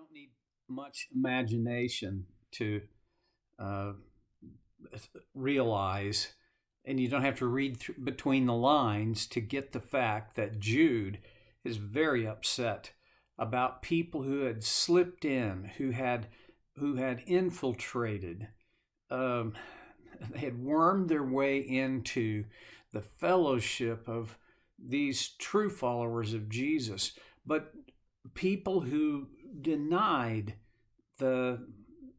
don't need much imagination to uh, realize, and you don't have to read between the lines to get the fact that Jude is very upset about people who had slipped in, who had infiltrated, um, they had wormed their way into the fellowship of these true followers of Jesus, but people who denied the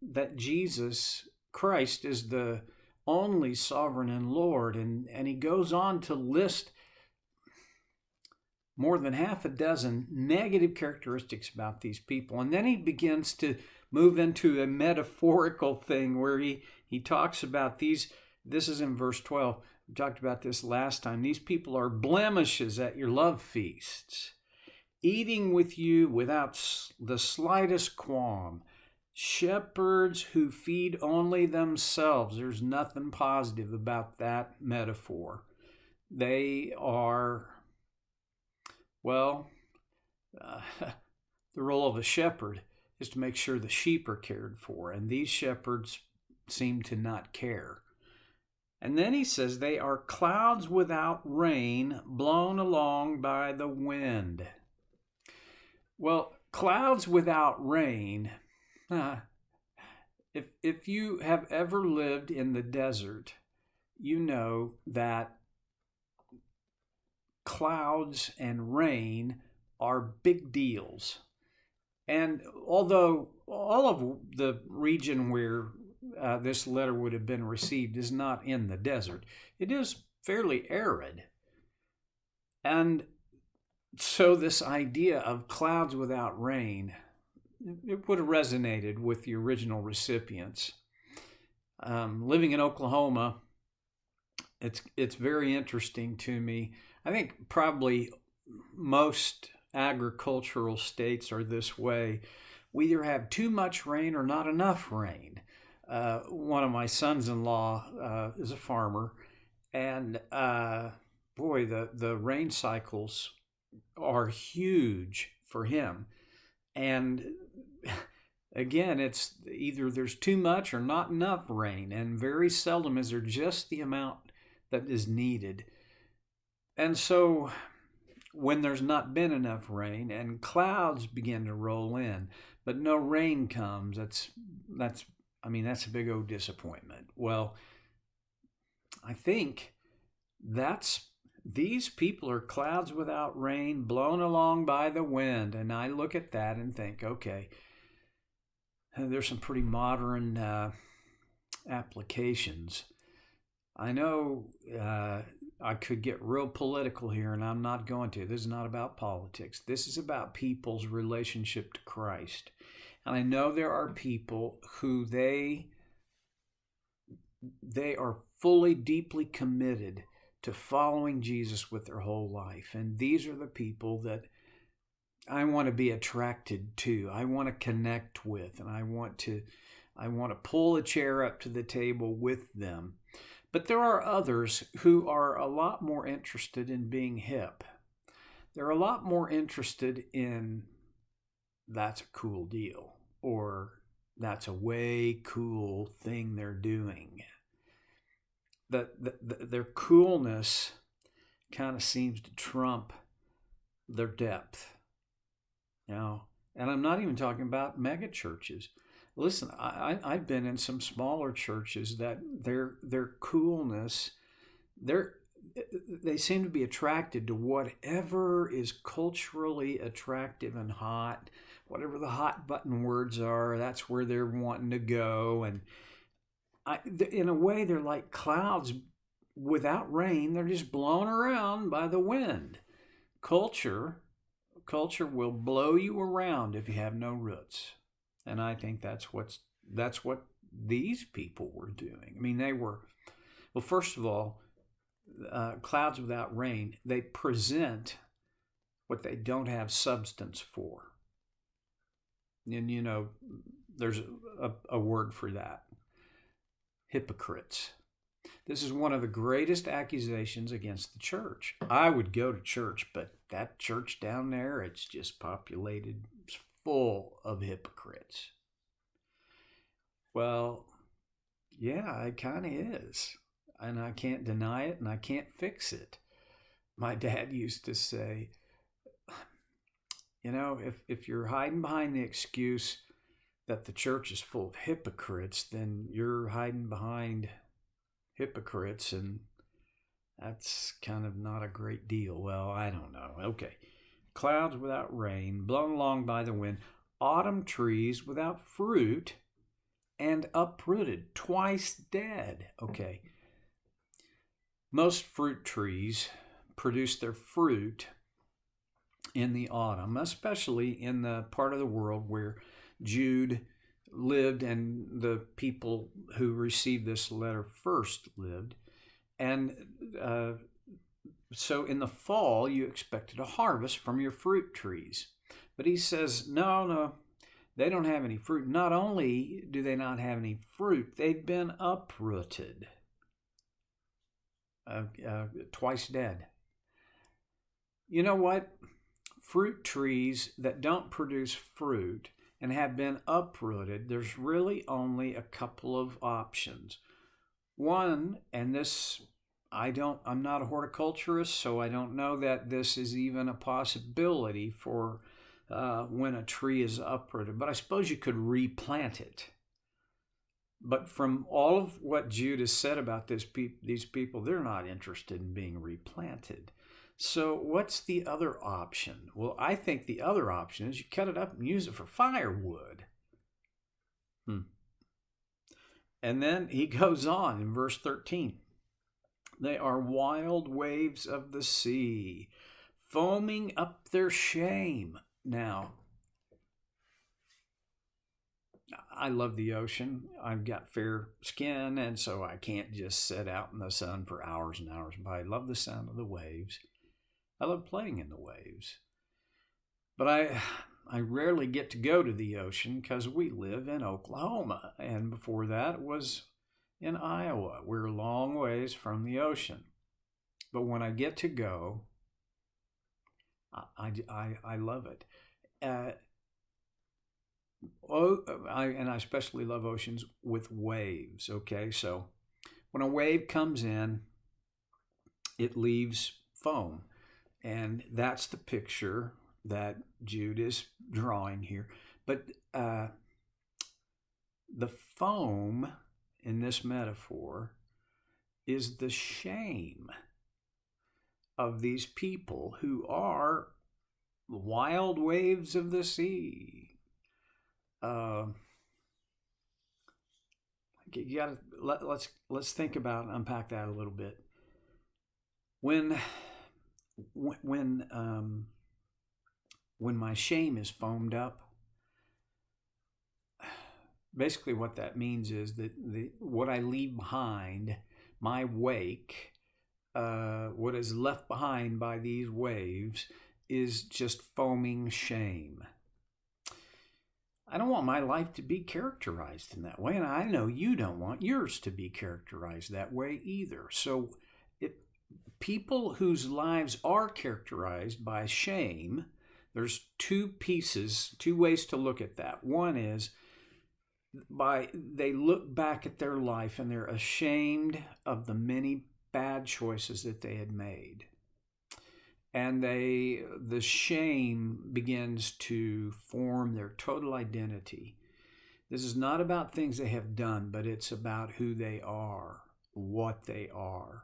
that Jesus Christ is the only sovereign and Lord. And he goes on to list more than half a dozen negative characteristics about these people. And then he begins to move into a metaphorical thing where he talks about these. This is in verse 12. We talked about this last time. These people are blemishes at your love feasts, eating with you without the slightest qualm. Shepherds who feed only themselves. There's nothing positive about that metaphor. They are, well, the role of a shepherd is to make sure the sheep are cared for, and these shepherds seem to not care. And then he says they are clouds without rain, blown along by the wind. Well, clouds without rain, if you have ever lived in the desert, you know that clouds and rain are big deals. And although all of the region where this letter would have been received is not in the desert, it is fairly arid. And so this idea of clouds without rain, it would have resonated with the original recipients. Living in Oklahoma, it's very interesting to me. I think probably most agricultural states are this way. We either have too much rain or not enough rain. One of my sons-in-law is a farmer, and boy, the rain cycles are huge for him. And again, it's either there's too much or not enough rain, and very seldom is there just the amount that is needed. And so when there's not been enough rain and clouds begin to roll in, but no rain comes, that's a big old disappointment. Well, I think these people are clouds without rain, blown along by the wind. And I look at that and think, okay, there's some pretty modern applications. I know I could get real political here, and I'm not going to. This is not about politics. This is about people's relationship to Christ. And I know there are people who they are fully, deeply committed to following Jesus with their whole life. And these are the people that I want to be attracted to. I want to connect with, and I want to pull a chair up to the table with them. But there are others who are a lot more interested in being hip. They're a lot more interested in that's a cool deal, or that's a way cool thing they're doing. Their coolness kind of seems to trump their depth. Now, and I'm not even talking about mega churches. Listen, I've been in some smaller churches that their coolness, they seem to be attracted to whatever is culturally attractive and hot, whatever the hot button words are. That's where they're wanting to go. And in a way, they're like clouds without rain. They're just blown around by the wind. Culture will blow you around if you have no roots. And I think that's what these people were doing. I mean, they were, well, first of all, clouds without rain, they present what they don't have substance for. And, there's a word for that. Hypocrites. This is one of the greatest accusations against the church. I would go to church, but that church down there, it's just populated full of hypocrites. Well, yeah, it kind of is. And I can't deny it and I can't fix it. My dad used to say, if you're hiding behind the excuse that the church is full of hypocrites, then you're hiding behind hypocrites, and that's kind of not a great deal. Well, I don't know. Okay. Clouds without rain, blown along by the wind, autumn trees without fruit, and uprooted, twice dead. Okay. Most fruit trees produce their fruit in the autumn, especially in the part of the world where Jude lived and the people who received this letter first lived. And so in the fall, you expected a harvest from your fruit trees. But he says, no, they don't have any fruit. Not only do they not have any fruit, they've been uprooted, twice dead. You know what? Fruit trees that don't produce fruit and have been uprooted, there's really only a couple of options. One, and this, I'm not a horticulturist, so I don't know that this is even a possibility for when a tree is uprooted, but I suppose you could replant it. But from all of what Jude has said about these people, they're not interested in being replanted. So what's the other option? Well, I think the other option is you cut it up and use it for firewood. And then he goes on in verse 13. They are wild waves of the sea, foaming up their shame. Now, I love the ocean. I've got fair skin, and so I can't just sit out in the sun for hours and hours. But I love the sound of the waves. I love playing in the waves. But I rarely get to go to the ocean because we live in Oklahoma. And before that was in Iowa. We're a long ways from the ocean. But when I get to go, I love it. And I especially love oceans with waves. Okay, so when a wave comes in, it leaves foam. And that's the picture that Jude is drawing here. But the foam in this metaphor is the shame of these people who are wild waves of the sea. You gotta let's think about and unpack that a little bit. When my shame is foamed up, basically what that means is that what I leave behind, my wake, what is left behind by these waves is just foaming shame. I don't want my life to be characterized in that way, and I know you don't want yours to be characterized that way either. So people whose lives are characterized by shame, there's two ways to look at that. One is they look back at their life and they're ashamed of the many bad choices that they had made. And the shame begins to form their total identity. This is not about things they have done, but it's about who they are, what they are.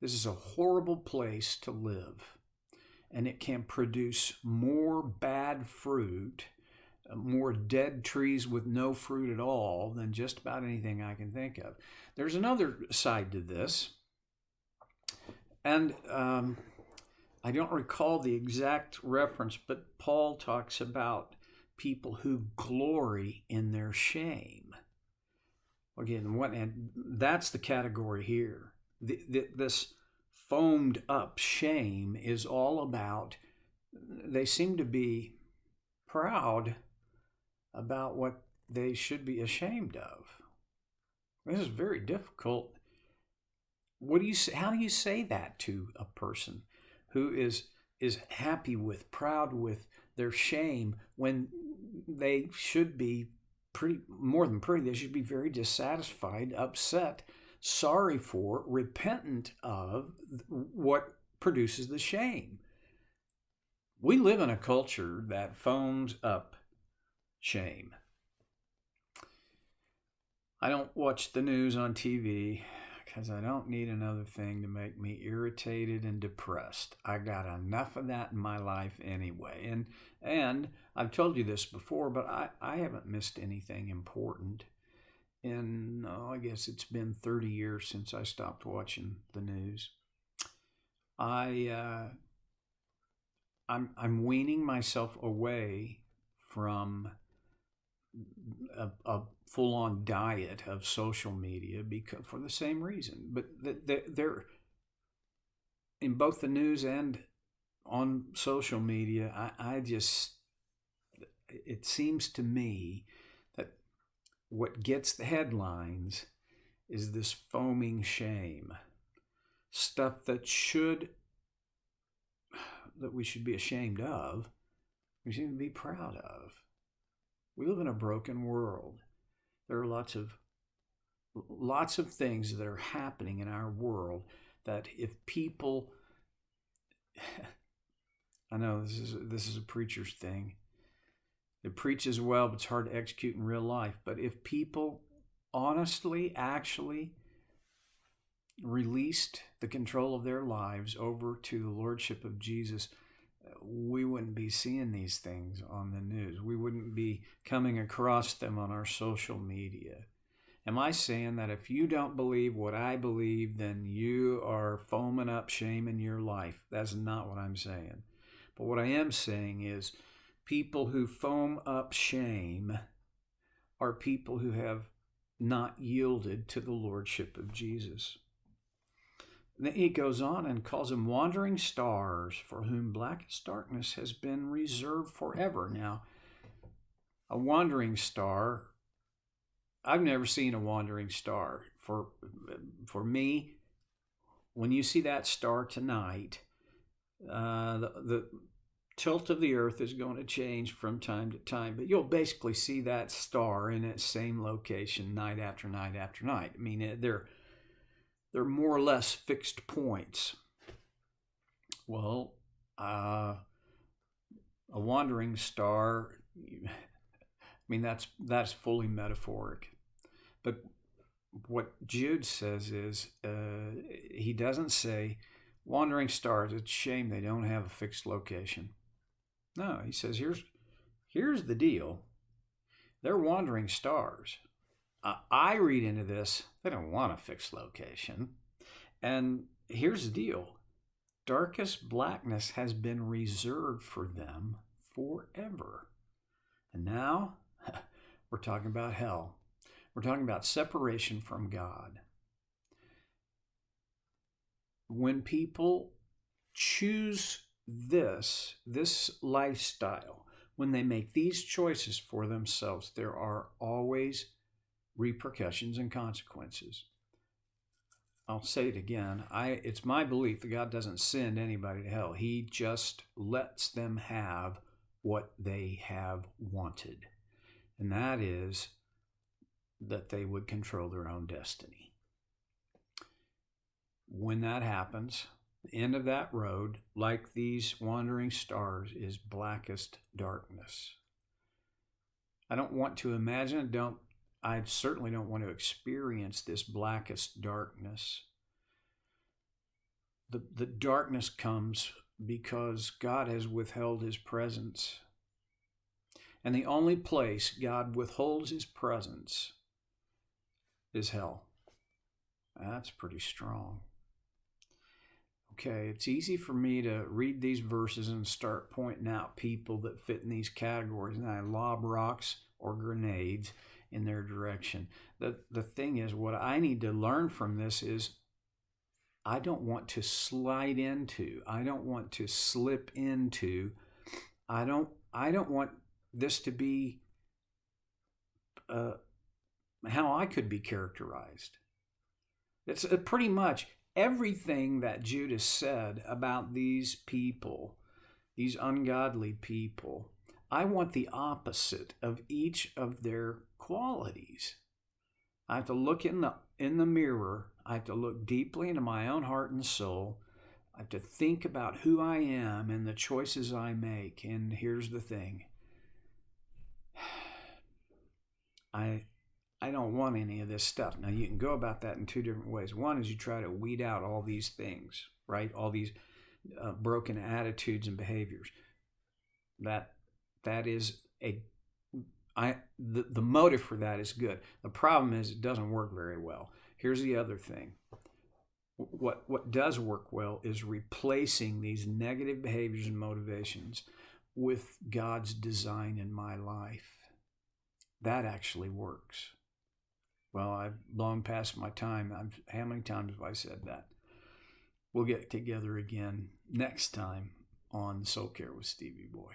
This is a horrible place to live, and it can produce more bad fruit, more dead trees with no fruit at all than just about anything I can think of. There's another side to this, and I don't recall the exact reference, but Paul talks about people who glory in their shame. Again, and that's the category here. This foamed up shame is all about, they seem to be proud about what they should be ashamed of. This is very difficult. How do you say that to a person who is happy with, proud with their shame when they should be pretty more than pretty. They should be very dissatisfied, upset, sorry for, repentant of what produces the shame. We live in a culture that foams up shame. I don't watch the news on TV because I don't need another thing to make me irritated and depressed. I got enough of that in my life anyway. And I've told you this before, but I haven't missed anything important. And I guess it's been 30 years since I stopped watching the news. I'm weaning myself away from a full-on diet of social media because for the same reason. But they're in both the news and on social media. I just, it seems to me that what gets the headlines is this foaming shame, stuff that we should be ashamed of, we should be proud of. We live in a broken world. There are lots of things that are happening in our world that if people, I know this is a preacher's thing. It preaches well, but it's hard to execute in real life. But if people honestly, actually released the control of their lives over to the Lordship of Jesus, we wouldn't be seeing these things on the news. We wouldn't be coming across them on our social media. Am I saying that if you don't believe what I believe, then you are foaming up shame in your life? That's not what I'm saying. But what I am saying is people who foam up shame are people who have not yielded to the Lordship of Jesus. Then he goes on and calls them wandering stars, for whom blackest darkness has been reserved forever. Now, a wandering star, I've never seen a wandering star. For me, when you see that star tonight, the tilt of the earth is going to change from time to time, but you'll basically see that star in its same location night after night after night. I mean, they're more or less fixed points. Well, a wandering star, I mean, that's fully metaphoric. But what Jude says is, he doesn't say, wandering stars, it's a shame they don't have a fixed location. No, he says, here's the deal. They're wandering stars. I read into this, they don't want a fixed location. And here's the deal. Darkest blackness has been reserved for them forever. And now we're talking about hell. We're talking about separation from God. When people choose this lifestyle, when they make these choices for themselves, there are always repercussions and consequences. I'll say it again. It's my belief that God doesn't send anybody to hell. He just lets them have what they have wanted. And that is that they would control their own destiny. When that happens, the end of that road, like these wandering stars, is blackest darkness. I don't want to imagine, I certainly don't want to experience this blackest darkness. The darkness comes because God has withheld his presence. And the only place God withholds his presence is hell. That's pretty strong. Okay, it's easy for me to read these verses and start pointing out people that fit in these categories, and I lob rocks or grenades in their direction. The thing is, what I need to learn from this is I don't want to slide into, I don't want to slip into, I don't want this to be how I could be characterized. It's pretty much everything that Judas said about these people these ungodly people, I want the opposite of each of their qualities. I have to look in the mirror. I have to look deeply into my own heart and soul. I have to think about who I am and the choices I make. And here's the thing. I don't want any of this stuff. Now, you can go about that in two different ways. One is you try to weed out all these things, right? All these broken attitudes and behaviors. That is the motive for that is good. The problem is it doesn't work very well. Here's the other thing. What does work well is replacing these negative behaviors and motivations with God's design in my life. That actually works. Well, I've blown past my time. How many times have I said that? We'll get together again next time on Soul Care with Stevie Boy.